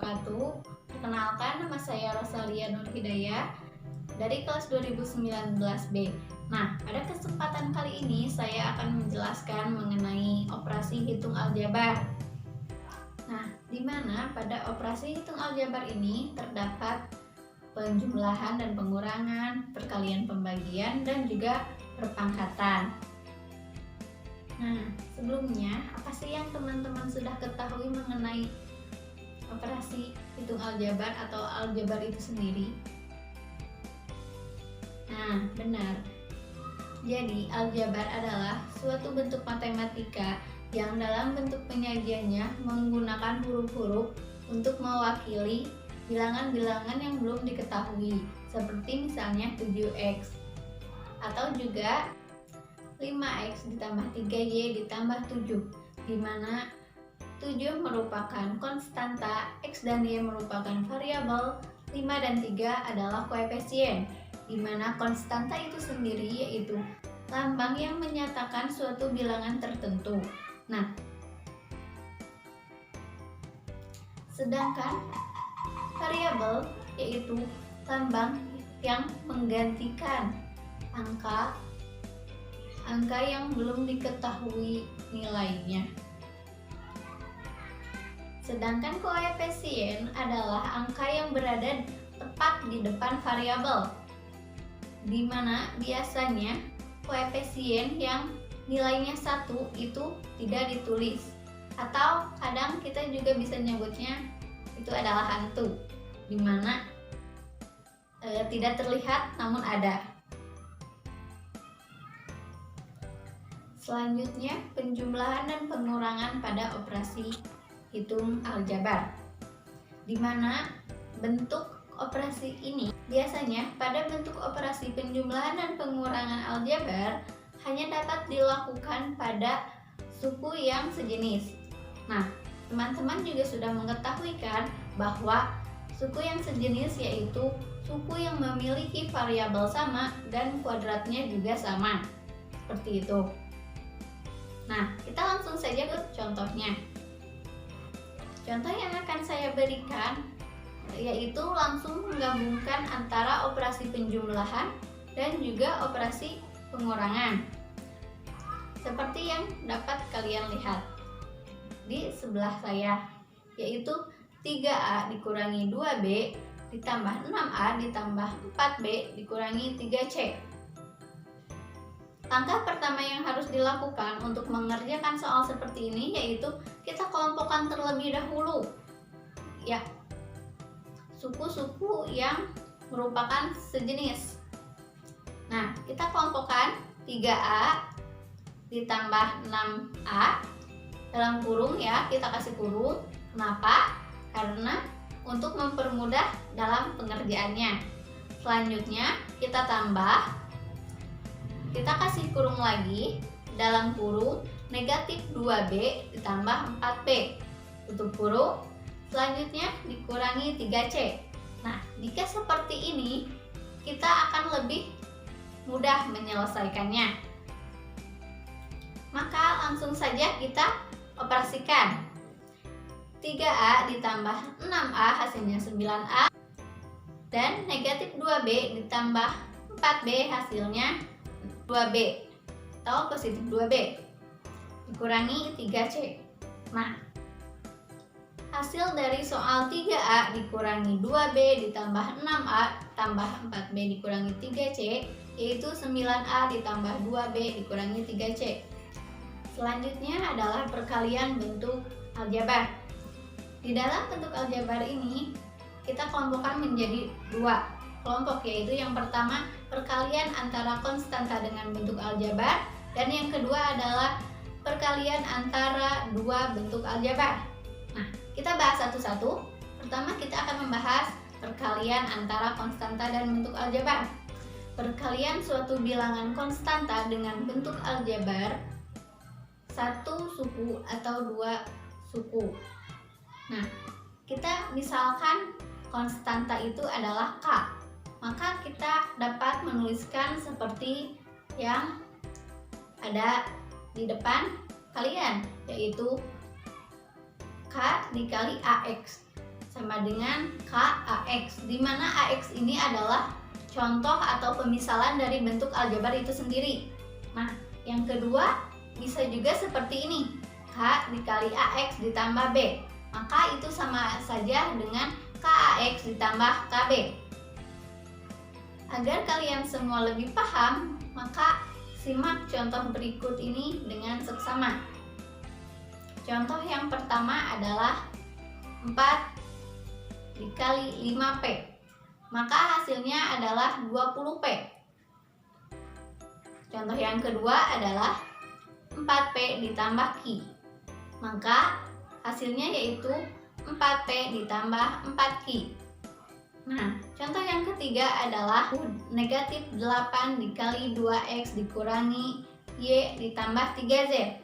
wabarakatuh. Perkenalkan, nama saya Rosalia Nur Hidayah dari kelas 2019B. Nah, pada kesempatan kali ini saya akan menjelaskan mengenai operasi hitung aljabar. Nah, di mana pada operasi hitung aljabar ini terdapat penjumlahan dan pengurangan, perkalian pembagian, dan juga perpangkatan. Nah, sebelumnya apa sih yang teman-teman sudah ketahui mengenai operasi hitung aljabar atau aljabar itu sendiri? Nah, benar. Jadi, aljabar adalah suatu bentuk matematika yang dalam bentuk penyajiannya menggunakan huruf-huruf untuk mewakili bilangan-bilangan yang belum diketahui, seperti misalnya 7x, atau juga 5x ditambah 3y ditambah 7, di mana 7 merupakan konstanta, x dan y merupakan variabel, 5 dan 3 adalah koefisien, di mana konstanta itu sendiri yaitu lambang yang menyatakan suatu bilangan tertentu. Nah, sedangkan variabel yaitu lambang yang menggantikan angka yang belum diketahui nilainya. Sedangkan koefisien adalah angka yang berada tepat di depan variabel, di mana biasanya koefisien yang nilainya 1 itu tidak ditulis, atau kadang kita juga bisa nyebutnya itu adalah hantu, di mana tidak terlihat namun ada. Selanjutnya, penjumlahan dan pengurangan pada operasi hitung aljabar, di mana bentuk operasi ini biasanya pada bentuk operasi penjumlahan dan pengurangan aljabar hanya dapat dilakukan pada suku yang sejenis. Nah, teman-teman juga sudah mengetahui kan bahwa suku yang sejenis yaitu suku yang memiliki variabel sama dan kuadratnya juga sama, seperti itu. Nah, kita langsung saja ke contohnya. Contoh yang akan saya berikan yaitu langsung menggabungkan antara operasi penjumlahan dan juga operasi pengurangan. Seperti yang dapat kalian lihat di sebelah saya, yaitu 3A dikurangi 2B ditambah 6A ditambah 4B dikurangi 3C. Langkah pertama yang harus dilakukan untuk mengerjakan soal seperti ini yaitu kita kelompokkan terlebih dahulu ya suku-suku yang merupakan sejenis. Nah, kita kelompokkan 3A ditambah 6A dalam kurung ya, kita kasih kurung. Kenapa? Karena untuk mempermudah dalam pengerjaannya. Selanjutnya kita tambah, kita kasih kurung lagi, dalam kurung negatif 2B ditambah 4B, tutup kurung, selanjutnya dikurangi 3C. Nah, jika seperti ini kita akan lebih mudah menyelesaikannya. Maka langsung saja kita operasikan. 3A ditambah 6A hasilnya 9A, dan negatif 2B ditambah 4B hasilnya 2B atau positif 2B dikurangi 3C. Nah, hasil dari soal 3A dikurangi 2B ditambah 6A tambah 4B dikurangi 3C yaitu 9A ditambah 2B dikurangi 3C. Selanjutnya adalah perkalian bentuk aljabar. Di dalam bentuk aljabar ini kita kelompokkan menjadi 2 kelompok, yaitu yang pertama perkalian antara konstanta dengan bentuk aljabar, dan yang kedua adalah perkalian antara 2 bentuk aljabar. Nah, kita bahas satu-satu. Pertama kita akan membahas perkalian antara konstanta dan bentuk aljabar. Perkalian suatu bilangan konstanta dengan bentuk aljabar 1 suku atau 2 suku. Nah, kita misalkan konstanta itu adalah K, maka kita dapat menuliskan seperti yang ada di depan kalian, yaitu K dikali AX sama sama dengan KAX, di mana AX ini adalah contoh atau pemisalan dari bentuk aljabar itu sendiri. Nah, yang kedua bisa juga seperti ini, K dikali AX ditambah B, maka itu sama saja dengan KAX ditambah KB. Agar kalian semua lebih paham, maka simak contoh berikut ini dengan seksama. Contoh yang pertama adalah 4 dikali 5P, maka hasilnya adalah 20P. Contoh yang kedua adalah 4P ditambah Q, maka hasilnya yaitu 4P ditambah 4Q. Nah, contoh yang ketiga adalah negatif 8 dikali 2X dikurangi Y ditambah 3Z.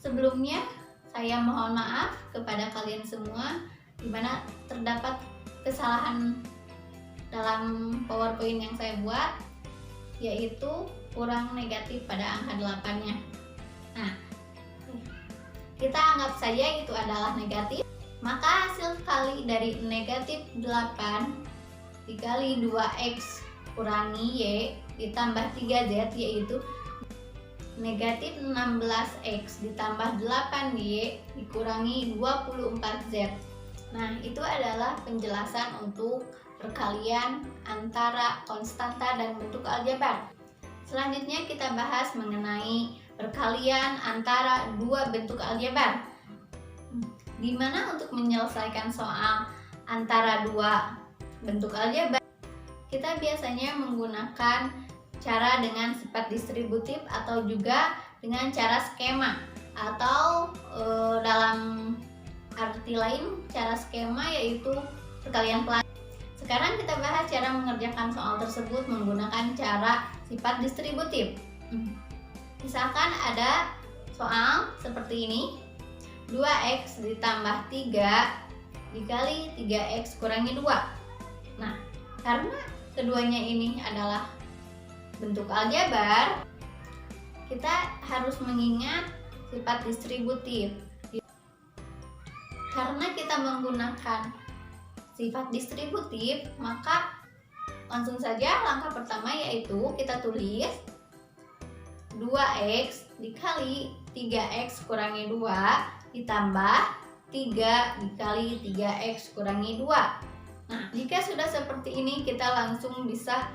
Sebelumnya, saya mohon maaf kepada kalian semua di mana terdapat kesalahan dalam PowerPoint yang saya buat, yaitu kurang negatif pada angka 8-nya. Nah, kita anggap saja itu adalah negatif, maka hasil kali dari negatif 8 dikali 2X kurangi Y ditambah 3Z yaitu negatif 16X ditambah 8Y dikurangi 24Z. Nah, itu adalah penjelasan untuk perkalian antara konstanta dan bentuk aljabar. Selanjutnya kita bahas mengenai perkalian antara dua bentuk aljabar. Di mana untuk menyelesaikan soal antara dua bentuk aljabar, kita biasanya menggunakan cara dengan sifat distributif atau juga dengan cara skema, atau dalam arti lain cara skema yaitu perkalian pelan. Sekarang kita bahas cara mengerjakan soal tersebut menggunakan cara sifat distributif. Misalkan ada soal seperti ini, 2X ditambah 3 dikali 3X kurangi 2. Nah, karena keduanya ini adalah bentuk aljabar, kita harus mengingat sifat distributif. Karena kita menggunakan sifat distributif, maka langsung saja langkah pertama yaitu kita tulis 2X dikali 3X kurangi 2 ditambah 3 dikali 3X kurangi 2. Nah, jika sudah seperti ini, kita langsung bisa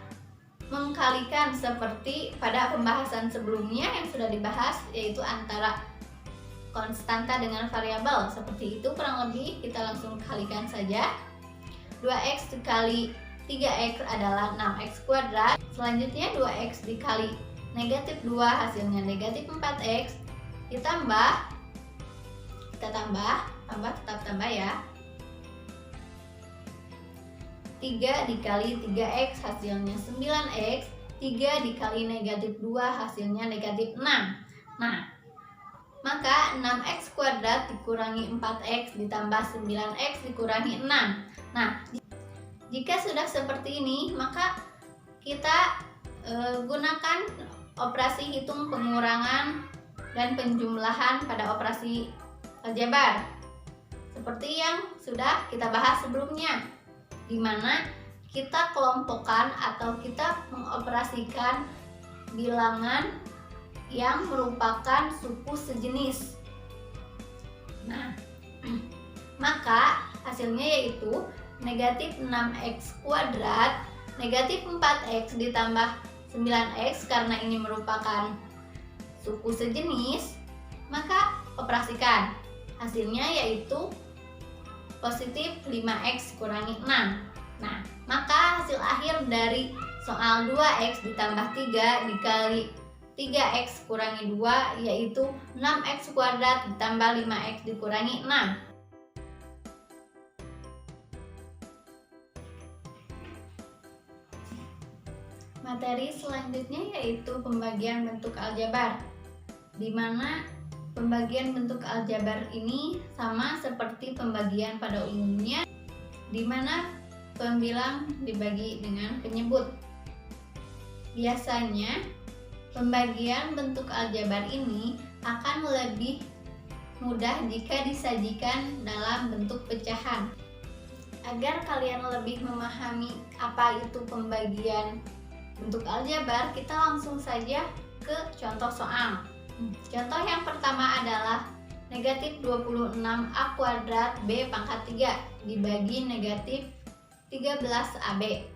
mengkalikan seperti pada pembahasan sebelumnya yang sudah dibahas, yaitu antara konstanta dengan variabel. Seperti itu kurang lebih, kita langsung kalikan saja. 2X dikali 3X adalah 6X kuadrat. Selanjutnya 2X dikali negatif 2 hasilnya negatif 4X ditambah, kita tetap tambah ya, 3 dikali 3X hasilnya 9X, 3 dikali negatif 2 hasilnya negatif 6. Nah, maka 6X kuadrat dikurangi 4X ditambah 9X dikurangi 6. Nah, jika sudah seperti ini, maka kita gunakan operasi hitung pengurangan dan penjumlahan pada operasi aljabar seperti yang sudah kita bahas sebelumnya, di mana kita kelompokkan atau kita mengoperasikan bilangan yang merupakan suku sejenis. Nah, maka hasilnya yaitu negatif 6X kuadrat negatif 4X ditambah 9X, karena ini merupakan suku sejenis, maka operasikan. Hasilnya yaitu positif 5X kurangi 6. Nah, maka hasil akhir dari soal 2X ditambah 3 dikali 3X kurangi 2 yaitu 6X kuadrat ditambah 5X dikurangi 6. Materi selanjutnya yaitu pembagian bentuk aljabar, di mana pembagian bentuk aljabar ini sama seperti pembagian pada umumnya, di mana pembilang dibagi dengan penyebut. Biasanya pembagian bentuk aljabar ini akan lebih mudah jika disajikan dalam bentuk pecahan. Agar kalian lebih memahami apa itu pembagian bentuk aljabar, kita langsung saja ke contoh soal. Contoh yang pertama adalah negatif 26A kuadrat B pangkat 3 dibagi negatif 13AB.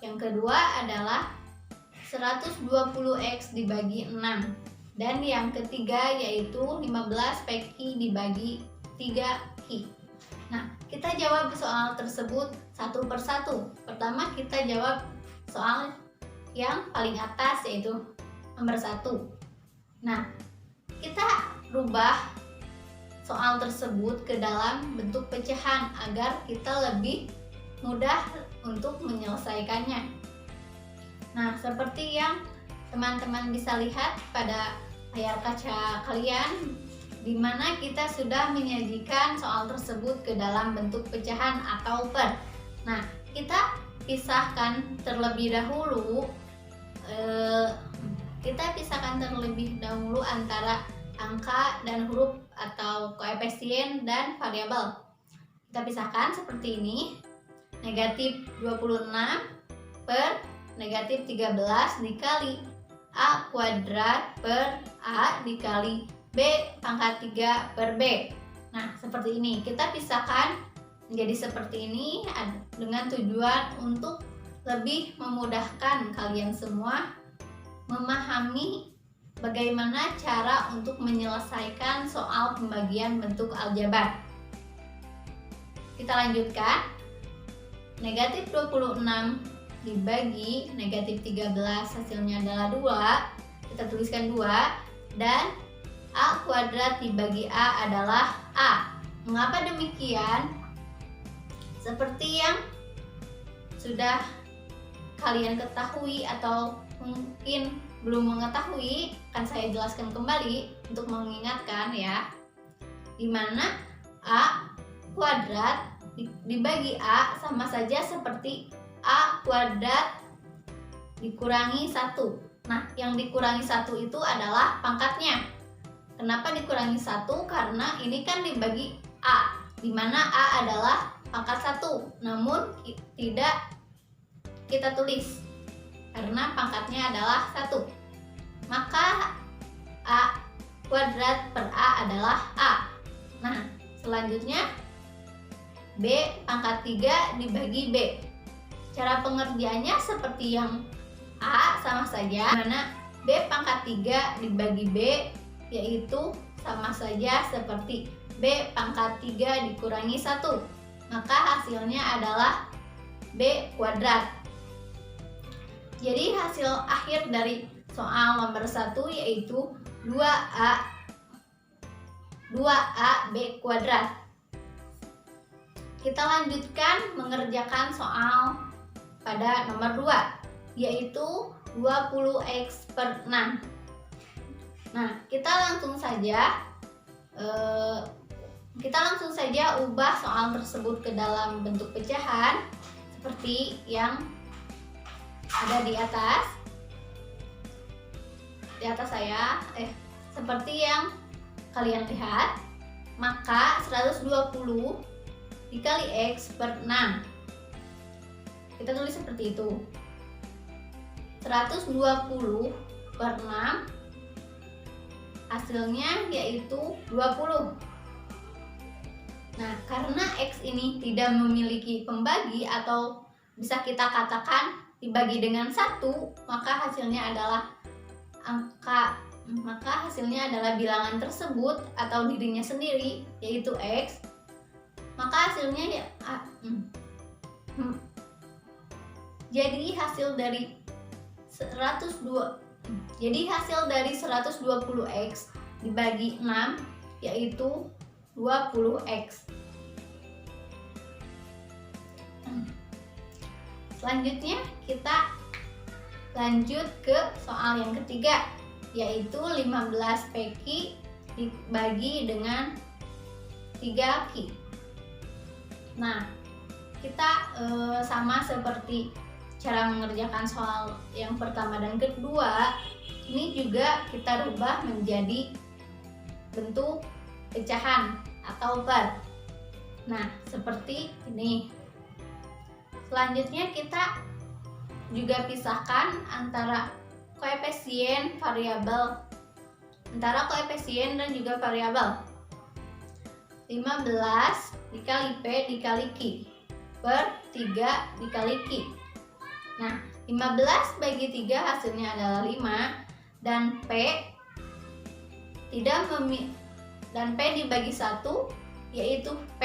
Yang kedua adalah 120X dibagi 6. Dan yang ketiga yaitu 15PQ dibagi 3Q. Nah, kita jawab soal tersebut satu persatu. Pertama kita jawab soal yang paling atas yaitu nomor 1. Nah, kita rubah soal tersebut ke dalam bentuk pecahan agar kita lebih mudah untuk menyelesaikannya. Nah, seperti yang teman-teman bisa lihat pada layar kaca kalian, di mana kita sudah menyajikan soal tersebut ke dalam bentuk pecahan atau per. Nah, kita pisahkan terlebih dahulu antara angka dan huruf atau koefisien dan variabel. Kita pisahkan seperti ini. Negatif 26 per negatif 13 dikali A kuadrat per A dikali B pangkat 3 per B. Nah, seperti ini. Kita pisahkan menjadi seperti ini dengan tujuan untuk lebih memudahkan kalian semua memahami bagaimana cara untuk menyelesaikan soal pembagian bentuk aljabar. Kita lanjutkan. Negatif 26 dibagi negatif 13 hasilnya adalah 2. Kita tuliskan 2. Dan A kuadrat dibagi A adalah A. Mengapa demikian? Seperti yang sudah kalian ketahui atau mungkin belum mengetahui, akan saya jelaskan kembali untuk mengingatkan ya. Dimana A kuadrat dibagi A sama saja seperti A kuadrat dikurangi 1. Nah, yang dikurangi 1 itu adalah pangkatnya. Kenapa dikurangi 1? Karena ini kan dibagi A, dimana A adalah pangkat 1, namun tidak kita tulis karena pangkatnya adalah 1. Maka A kuadrat per A adalah A. Nah, selanjutnya B pangkat 3 dibagi B. Cara pengerjaannya seperti yang A sama saja, dimana B pangkat 3 dibagi B yaitu sama saja seperti B pangkat 3 dikurangi 1. Maka hasilnya adalah B kuadrat. Jadi hasil akhir dari soal nomor 1 yaitu 2A B kuadrat. Kita lanjutkan mengerjakan soal pada nomor 2 yaitu 20X per 6. Nah, kita langsung saja ubah soal tersebut ke dalam bentuk pecahan seperti yang ada di atas saya, seperti yang kalian lihat. Maka 120 dikali X per 6. Kita tulis seperti itu. 120 per 6 hasilnya yaitu 20. Nah, karena X ini tidak memiliki pembagi atau bisa kita katakan dibagi dengan 1, maka hasilnya adalah bilangan tersebut atau dirinya sendiri yaitu X. Maka hasilnya jadi hasil dari 120X dibagi 6 yaitu 20X. Selanjutnya kita lanjut ke soal yang ketiga yaitu 15PQ dibagi dengan 3Q. Nah, kita sama seperti cara mengerjakan soal yang pertama dan kedua, ini juga kita rubah menjadi bentuk pecahan atau per. Nah, seperti ini. Selanjutnya kita juga pisahkan antara koefisien variabel, antara koefisien dan juga variabel. 15 dikali P dikali Q per 3 dikali Q. Nah, 15 bagi 3 hasilnya adalah 5, dan P dibagi 1 yaitu P.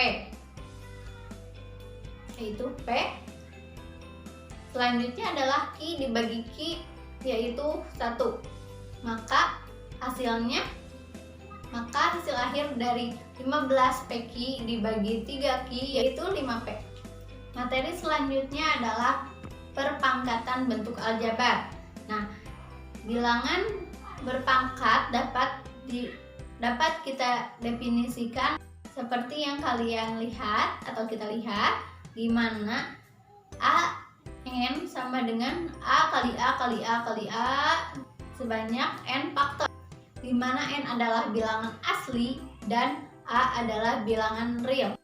Selanjutnya adalah Q dibagi Q yaitu 1. Maka hasil akhir dari 15 PQ dibagi 3Q yaitu 5P. Materi selanjutnya adalah perpangkatan bentuk aljabar. Nah, bilangan berpangkat dapat kita definisikan seperti yang kalian lihat atau kita lihat, di mana N sama dengan A kali A kali A kali A sebanyak N faktor, di mana N adalah bilangan asli dan A adalah bilangan real.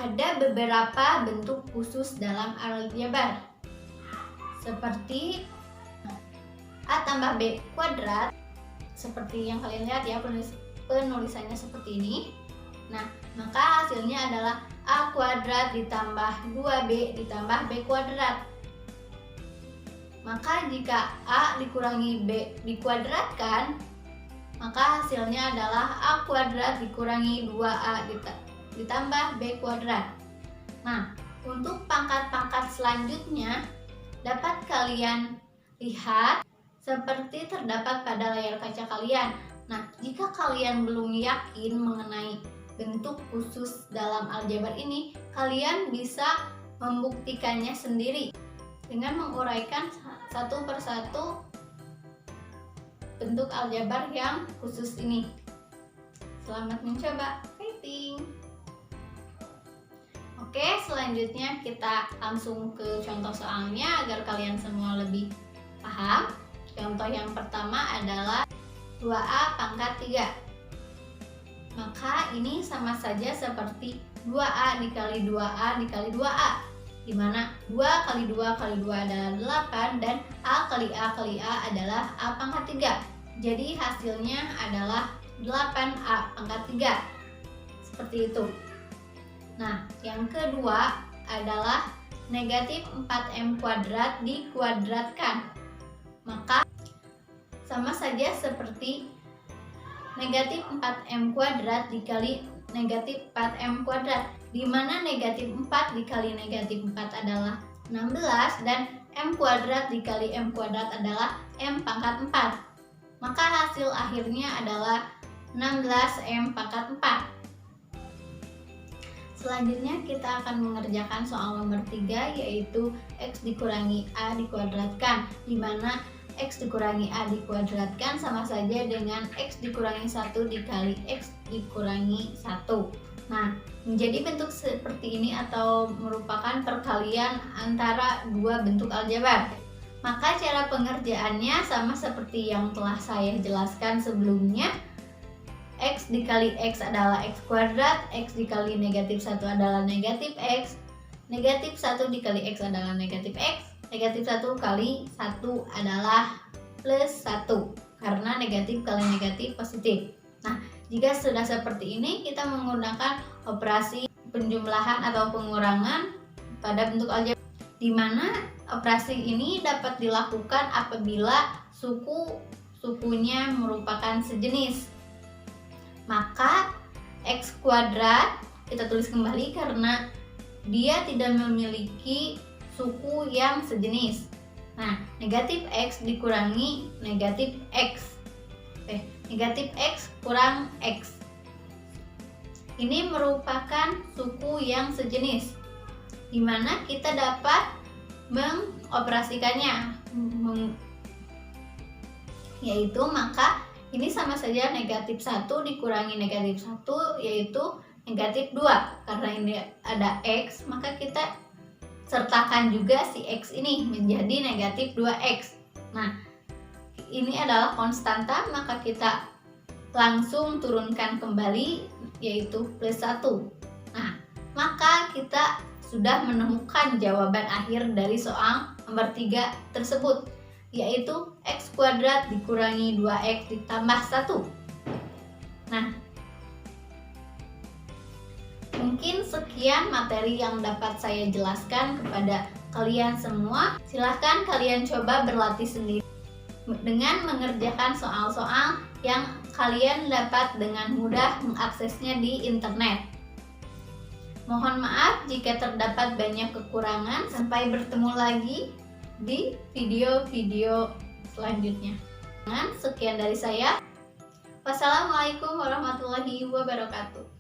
Ada beberapa bentuk khusus dalam aljabar, seperti A tambah B kuadrat, seperti yang kalian lihat ya, penulisannya seperti ini. Nah, maka hasilnya adalah A kuadrat ditambah 2B ditambah B kuadrat. Maka jika A dikurangi B dikuadratkan, maka hasilnya adalah A kuadrat dikurangi 2A ditambah B kuadrat. Nah, untuk pangkat-pangkat selanjutnya dapat kalian lihat seperti terdapat pada layar kaca kalian. Nah, jika kalian belum yakin mengenai bentuk khusus dalam aljabar ini, kalian bisa membuktikannya sendiri dengan menguraikan satu persatu bentuk aljabar yang khusus ini. Selamat mencoba, fighting! Oke, selanjutnya kita langsung ke contoh soalnya agar kalian semua lebih paham. Contoh yang pertama adalah 2A pangkat 3. Maka ini sama saja seperti 2A dikali 2A dikali 2A, di mana 2 kali 2 kali 2 adalah 8 dan A kali A kali A adalah A pangkat 3. Jadi hasilnya adalah 8A pangkat 3. Seperti itu. Nah, yang kedua adalah negatif 4M kuadrat dikuadratkan. Maka sama saja seperti negatif 4M kuadrat dikali negatif 4M kuadrat, di mana negatif 4 dikali negatif 4 adalah 16 dan M kuadrat dikali M kuadrat adalah M pangkat 4. Maka hasil akhirnya adalah 16M pangkat 4. Selanjutnya kita akan mengerjakan soal nomor 3, yaitu X dikurangi A dikuadratkan, di mana X dikurangi A dikuadratkan sama saja dengan X dikurangi 1 dikali X dikurangi 1. Nah, menjadi bentuk seperti ini atau merupakan perkalian antara dua bentuk aljabar. Maka cara pengerjaannya sama seperti yang telah saya jelaskan sebelumnya. X dikali X adalah X kuadrat, X dikali negatif 1 adalah negatif X, negatif 1 dikali X adalah negatif X, negatif 1 kali 1 adalah plus 1, karena negatif kali negatif positif. Nah, jika sudah seperti ini, kita menggunakan operasi penjumlahan atau pengurangan pada bentuk aljabar, di mana operasi ini dapat dilakukan apabila sukunya merupakan sejenis. Maka X kuadrat kita tulis kembali karena dia tidak memiliki suku yang sejenis. Nah, negatif X dikurangi negatif X. Negatif X kurang X. Ini merupakan suku yang sejenis, di mana kita dapat mengoperasikannya, yaitu maka ini sama saja negatif 1 dikurangi negatif 1 yaitu negatif 2. Karena ini ada X, maka kita sertakan juga si X ini menjadi negatif 2X. Nah, ini adalah konstanta, maka kita langsung turunkan kembali yaitu plus 1. Nah, maka kita sudah menemukan jawaban akhir dari soal nomor 3 tersebut, yaitu X kuadrat dikurangi 2X ditambah 1. Nah, mungkin sekian materi yang dapat saya jelaskan kepada kalian semua. Silahkan kalian coba berlatih sendiri dengan mengerjakan soal-soal yang kalian dapat dengan mudah mengaksesnya di internet. Mohon maaf jika terdapat banyak kekurangan. Sampai bertemu lagi di video-video selanjutnya. Sekian dari saya. Wassalamualaikum warahmatullahi wabarakatuh.